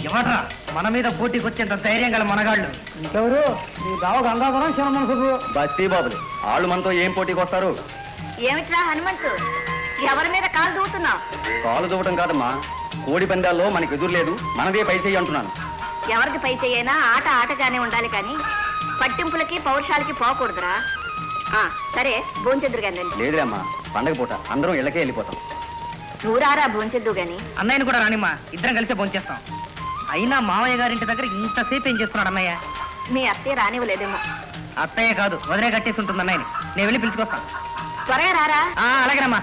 ఎవడ్రా మన మీద పోటీకి వచ్చేంత ధైర్యం గల మనగాళ్ళు? ఇంకెవరు? నీ బావ గంగాధరం శివ మనసుకు బస్తీ బాబులు. వాళ్ళు మనతో ఏం పోటీకి వస్తారు? ఏమిట్రా హనుమంతు, ఎవరి మీద కాలు దూవుతున్నావు? కాలు దూవటం కాదమ్మా, కోడి పందాల్లో మనకు ఎదురు లేదు, మనదే పై చెయ్యి అంటున్నాను. ఎవరిది పై చెయ్యైనా ఆట ఆటగానే ఉండాలి కానీ పట్టింపులకి పౌరుషాలకి పోకూడదురా. సరే భోంచెద్దురు గాని. లేదులే అమ్మా, పండగ పూట అందరం ఇళ్ళకే వెళ్ళిపోతాం. నువ్వు రారా భోంచెద్దు గాని. అన్నయ్యని కూడా రానిమ్మా, ఇద్దరం కలిసే భోంచేస్తాం. అయినా మావయ్య గారింటి దగ్గర ఇంతసేపు ఏం చేస్తున్నాడు అన్నయ్య? మీ అత్తయ్య రానివ్వలేదేమో. అత్తయ్య కాదు, వదిలే కట్టేసి ఉంటుంది అన్నయ్యని. నేను వెళ్ళి పిలుచుకొస్తాను. త్వరగా రారా. అలాగేనమ్మా.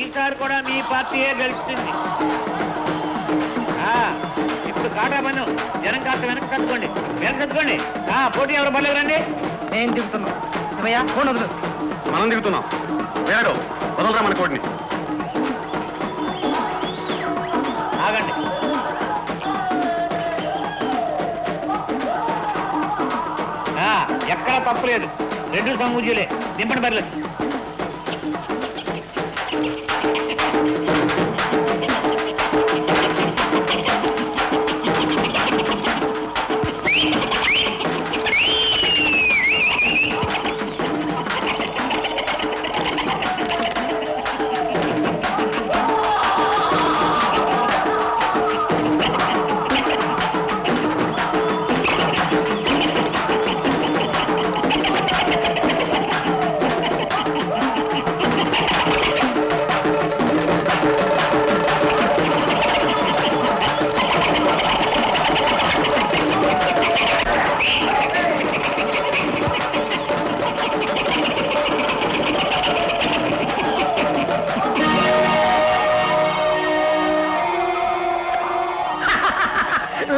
ఈసారి కూడా మీ పార్టీయే గెలుస్తుంది. ఇప్పుడు కాటా పన్ను జనం కాస్త వెనక్కి సర్దుకోండి, వెనక్కి సర్దుకోండి. పోటీ ఎవరు పర్లేదు రండి. నేను దిగుతున్నా. శివయ్య ఫోన్ వదులు. మనం దిగుతున్నాం. వేడు వదలరా మన కోడిని. ఆగండి. ఎక్కడా తప్పు లేదు, రెండు సమూజీలే. దింపండి పర్లేదు.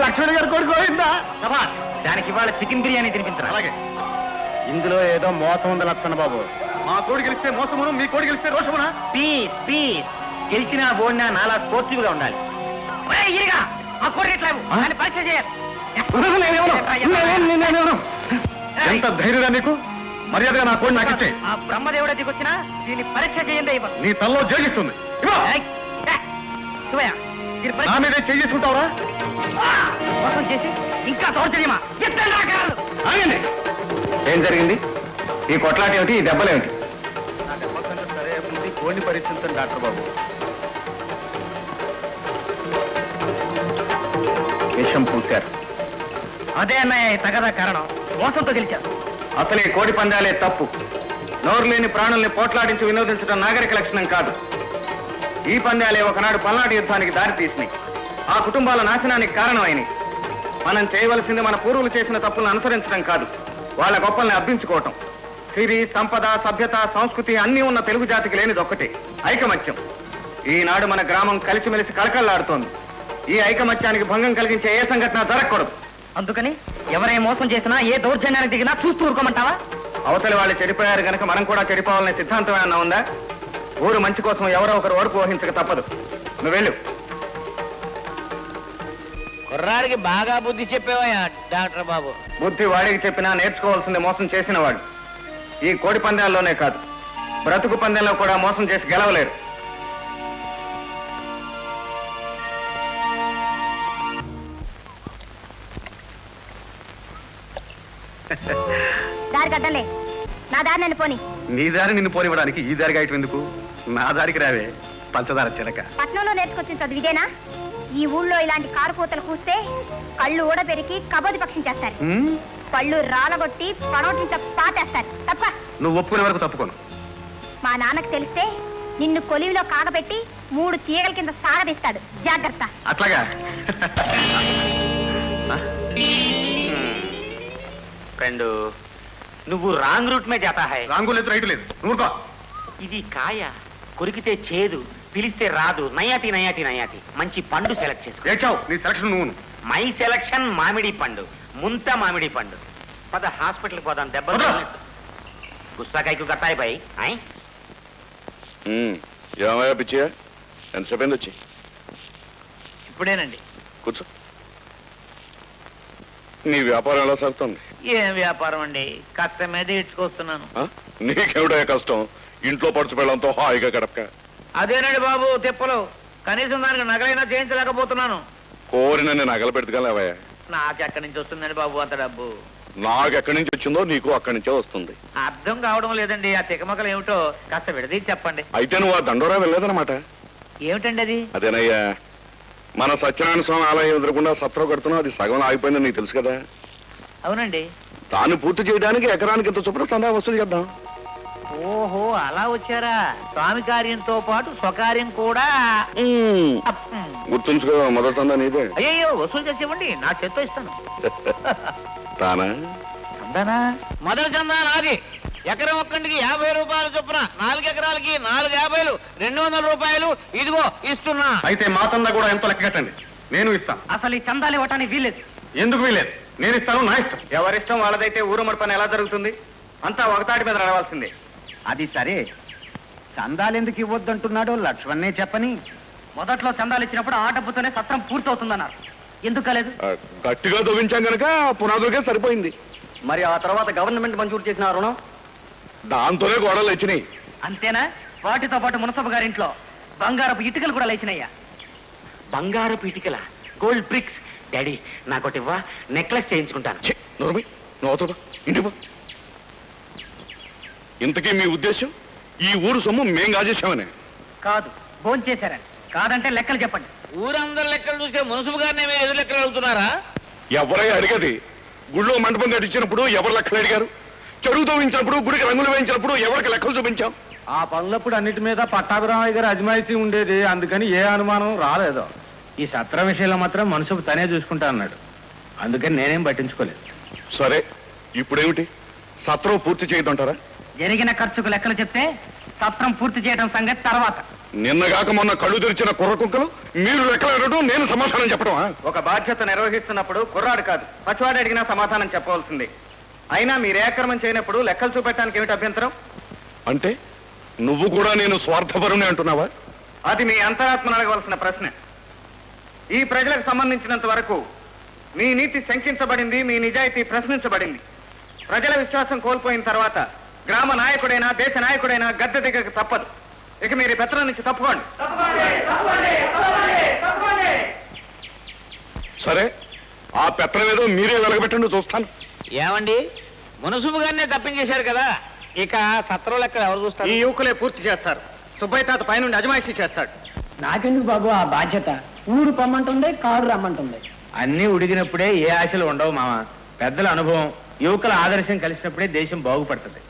లక్ష్మణ్ గారు కోడి కోయిందా? దానికి ఇవాళ చికెన్ బిర్యానీ తినిపించరా? అలాగే. ఇందులో ఏదో మోసం ఉంది లక్ష్మణ్ బాబు. మా కోడి గెలిస్తే మోసమును, మీ కోడి గెలిస్తే రోషమునా? Piece piece. గెలిచినా ఓడినా నాలా స్పోర్టివ్ గా ఉండాలి. పరీక్ష చేయాలి. ఎంత ధైర్యంగా నీకు? మర్యాదగా నా కోడి నాకు ఇచ్చే. ఆ బ్రహ్మదేవుడ దిగొచ్చినా దీన్ని పరీక్ష చేయండి. నీ తల్లో జోగిస్తుంది. నా మీదే చేసుకుంటావురా? మోసం చేసి ఇంకా దౌర్జన్యమా? ఆగండి. ఏం జరిగింది? ఈ కొట్లాట ఏమిటి? ఈ దెబ్బలేమిటి? నా దెబ్బల కంటే సరే ఉంది. కోడిని పరీక్షించండి డాక్టర్ బాబు. విషం పూశారు. అదే అన్నయ్య తగదా కారణం. మోసంతో గెలిచారు. అసలు ఈ కోడి పందాలే తప్పు. నోరు లేని ప్రాణుల్ని పోట్లాడించి వినోదించడం నాగరిక లక్షణం కాదు. ఈ పందాలే ఒకనాడు పల్నాటి యుద్ధానికి దారి తీసినాయి. ఆ కుటుంబాల నాశనానికి కారణమైనవి. మనం చేయవలసింది మన పూర్వులు చేసిన తప్పులను అనుసరించడం కాదు, వాళ్ళ గొప్పల్ని అర్థించుకోవటం. సిరి, సంపద, సభ్యత, సంస్కృతి అన్నీ ఉన్న తెలుగు జాతికి లేనిది ఒక్కటే ఐకమత్యం. ఈనాడు మన గ్రామం కలిసిమెలిసి కళకళలాడుతోంది. ఈ ఐకమత్యానికి భంగం కలిగించే ఏ సంఘటన జరగకూడదు. అందుకని ఎవరే మోసం చేసినా, ఏ దౌర్జన్యానికి దిగినా చూస్తూ ఊరుకోమంటావా? అవతలి వాళ్ళు చెడిపోయారు గనక మనం కూడా చెడిపోవాలనే సిద్ధాంతం ఏమన్నా ఉందా? ఊరు మంచి కోసం ఎవరో ఒకరు ఓర్పు వహించక తప్పదు. నువ్వు వెళ్ళు. కుర్రాడికి బాగా బుద్ధి చెప్పేవయ్యా డాక్టర్ బాబు. బుద్ధి వాడికి చెప్పినా నేర్చుకోవాల్సింది మోసం చేసిన వాడు. ఈ కోడి పందాల్లోనే కాదు, బ్రతుకు పందెంలో కూడా మోసం చేసి గెలవలేరు. దారి కట్టలే, నా దారి నన్ను పోని. నీ దారి నిన్ను పోనివ్వడానికి ఈ దారి గాయటం ఎందుకు? నా దారికి రావే పంచదార చిలక. పట్నంలో నేర్చుకొచ్చిన చదువు ఇదేనా? ఈ ఊళ్ళో ఇలాంటి కారుకూతలు కూస్తే కళ్ళు ఊడబెరికి కబోది పక్షం చేస్తారు. పళ్ళు రాలగొట్టి పనోటింత పాతేస్తారు. తప్ప. నువ్వు ఒప్పుకునే వరకు తప్పుకోను. మా నాన్నకు తెలిస్తే నిన్ను కొలివిలో కాగబెట్టి 3 తీగల కింద సాగదీస్తాడు. జాగ్రత్త. అట్లాగా? ఫ్రెండ్, నువ్వు రాంగ్ రూట్ మీద జాతా హై. రాంగు లేదు, రైట్ లేదు. నువ్వు ఇది కాయ కొరికితే చేదు పిలిస్తే రాదు నయాటి నయాటి నయాటి మంచి పండు సెలెక్ట్ చేసుకో ఏచావు నీ సెలక్షన్ నువ్వు మై సెలక్షన్ మామిడి పండు ముంత మామిడి పండు పద హాస్పిటల్కి పోదాం దెబ్బలు పద. తగిలినట్టు. గుస్సాకాయకు గట్టాయి పై ఏమయ్యా పిచ్చయ్య ఎంతసేపు అయింది వచ్చి ఇప్పుడేనండి కూర్చో నీ వ్యాపారం ఎలా సాగుతుంది ఏం వ్యాపారం అండి కష్టం మీద ఇచ్చుకొస్తున్నాను ఆ? నీకేమిటో కష్టం ఇంట్లో పడుచు పెళ్ళంతో హాయిగా గడపక అదేనండి బాబు తిప్పలు కనీసం దానికి నగలైనా చేయించలేకపోతున్నాను కోరినన్ని నగలు పెట్టుకోలేవయ్యా నాకెక్కడి నుంచి వస్తుందండి బాబు అంత డబ్బు నాకు ఎక్కడి నుంచి వచ్చిందో నీకు అక్కడి నుంచే వస్తుంది అర్థం కావడం లేదండి ఆ తికమకలు ఏమిటో కాస్త విడదీ చెప్పండి అయితే నువ్వు ఆ దండోరా వెళ్ళలేదన్నమాట ఏమిటండి అది అదేనయ్యా మన సత్యనారాయణ స్వామి ఆలయం ఎదురకుండా సత్రం కడుతున్నావు అది సగం ఆగిపోయిందని నీకు తెలుసు కదా అవునండి దాన్ని పూర్తి చేయడానికి ఎకరానికి ఇంత చొప్పున సందా వసూలు చేద్దాం ఓహో అలా వచ్చారా స్వామి కార్యంతో పాటు స్వకార్యం కూడా గుర్తుంచుకో మొదటి సందా నీదే అయ్యో వసూలు చేసి ఇవ్వండి నా చేత్తో ఇస్తాను తానా అందానా మొదటి చందా నాది ఎకరం ఒక్కంటికి 50 రూపాయలు చొప్పున 4 ఎకరాలకి 450 200 రూపాయలు ఇదిగో ఇస్తున్నా అయితే మా చందా కూడా ఎంతో లెక్క కట్టండి నేను ఇస్తాను అసలు ఈ చందాలు ఇవ్వటానికి వీల్లేదు. ఎందుకు వీలేదు నేను ఇస్తాను నా ఇష్టం ఎవరిష్టం వాళ్ళదైతే ఊరు పని ఎలా జరుగుతుంది అంతా ఒకతాటి మీద నడవాల్సిందే అది సరే చందాలు ఎందుకు ఇవ్వద్దంటున్నాడో లక్ష్మణ్నే చెప్పని. మొదట్లో చందాలు ఇచ్చినప్పుడు ఆ డబ్బుతోనే సత్రం పూర్తవుతుందన్నారు. ఎందుకు కాలేదు? గట్టిగా తవ్వించాం గనక పునాదులకే సరిపోయింది మరి ఆ తర్వాత గవర్నమెంట్ మంజూరు చేసిన రుణం దాంతోనే గోడలు వచ్చినాయి అంతేనా? వాటితో పాటు మునసబు గారింట్లో బంగారపు ఇటుకలు కూడా లేచినయ్యా. బంగారపు ఇటుకల గోల్డ్ బ్రిక్స్ డాడీ నాకోటి ఇవ్వా నెక్లెస్ చేయించుకుంటాను నోర్మై నువ్వు ఇంటి పో ఇంతకీ మీ ఉద్దేశం ఈ ఊరు సొమ్ము మేం కాజేశామనే కాదు, భోంచేశారని. కాదంటే లెక్కలు చెప్పండి. ఊరందరి లెక్కలు చూసే మున్సిపు గారిని మీరు ఎదురు లెక్కలు అడుగుతున్నారా ఎవరై అడిగేది గుళ్ళో మండపం కట్టించినప్పుడు ఎవరు లెక్కలు అడిగారు చెరువు తవ్వించినప్పుడు గుడికి రంగులు వేయించినప్పుడు ఎవరికి లెక్కలు చూపించాం ఆ పనులప్పుడు అన్నిటి మీద పట్టాభిరామయ్య గారి అజమాయిషీ ఉండేది, అందుకని ఏ అనుమానం రాలేదు. ఈ సత్ర విషయంలో మాత్రం మనసు తనే చూసుకుంటా అన్నాడు, అందుకని నేనేం పట్టించుకోలేదు. సరే ఇప్పుడేమిటి సత్రం పూర్తి చేయదంటారా జరిగిన ఖర్చుకు లెక్కలు చెప్తే సత్రం పూర్తి చేయడం సంగతి తర్వాత. నిన్నగాక మొన్న కళ్ళు తెరిచిన కుర్ర కుక్కలు మీరు లెక్కలు అడగడం నేను సమాధానం చెప్పడమా ఒక బాధ్యత నిర్వహిస్తున్నప్పుడు కుర్రాడు కాదు పసివాడు అడిగినా సమాధానం చెప్పవలసింది. అయినా మీరు ఏకర్మం చేయనప్పుడు లెక్కలు చూపెట్టడానికి ఏమిటి అభ్యంతరం? అంటే నువ్వు కూడా నేను స్వార్థపరుని అంటున్నావా అది మీ అంతరాత్మను అడగవలసిన ప్రశ్న. ఈ ప్రజలకు సంబంధించినంత వరకు మీ నీతి శంకించబడింది, మీ నిజాయితీ ప్రశ్నించబడింది. ప్రజల విశ్వాసం కోల్పోయిన తర్వాత గ్రామ నాయకుడైనా దేశ నాయకుడైనా గద్దె దిగక తప్పదు. ఇక మీరు ఈ పెత్తనం నుంచి తప్పుకోండి. సరే ఆ పెత్తనం ఏదో మీరే వెలగబెట్టండి చూస్తాను ఏమండి మున్సిపు గారినే తప్పించేశారు కదా, ఇక సత్రం లెక్కలు ఎవరు చూస్తారు? ఈ యువకులే పూర్తి చేస్తారు. సుబ్బయ్య తాత పైనుండి అజమాయిషీ చేస్తాడు. నాకెందుకు బాబు ఆ బాధ్యత? ఊరు పొమ్మంటుంది, కారు రమ్మంటుంది. అన్ని ఉడిగినప్పుడే ఏ ఆశలు ఉండవు మామ. పెద్దల అనుభవం యువకుల ఆదర్శం కలిసినప్పుడే దేశం బాగుపడుతుంది.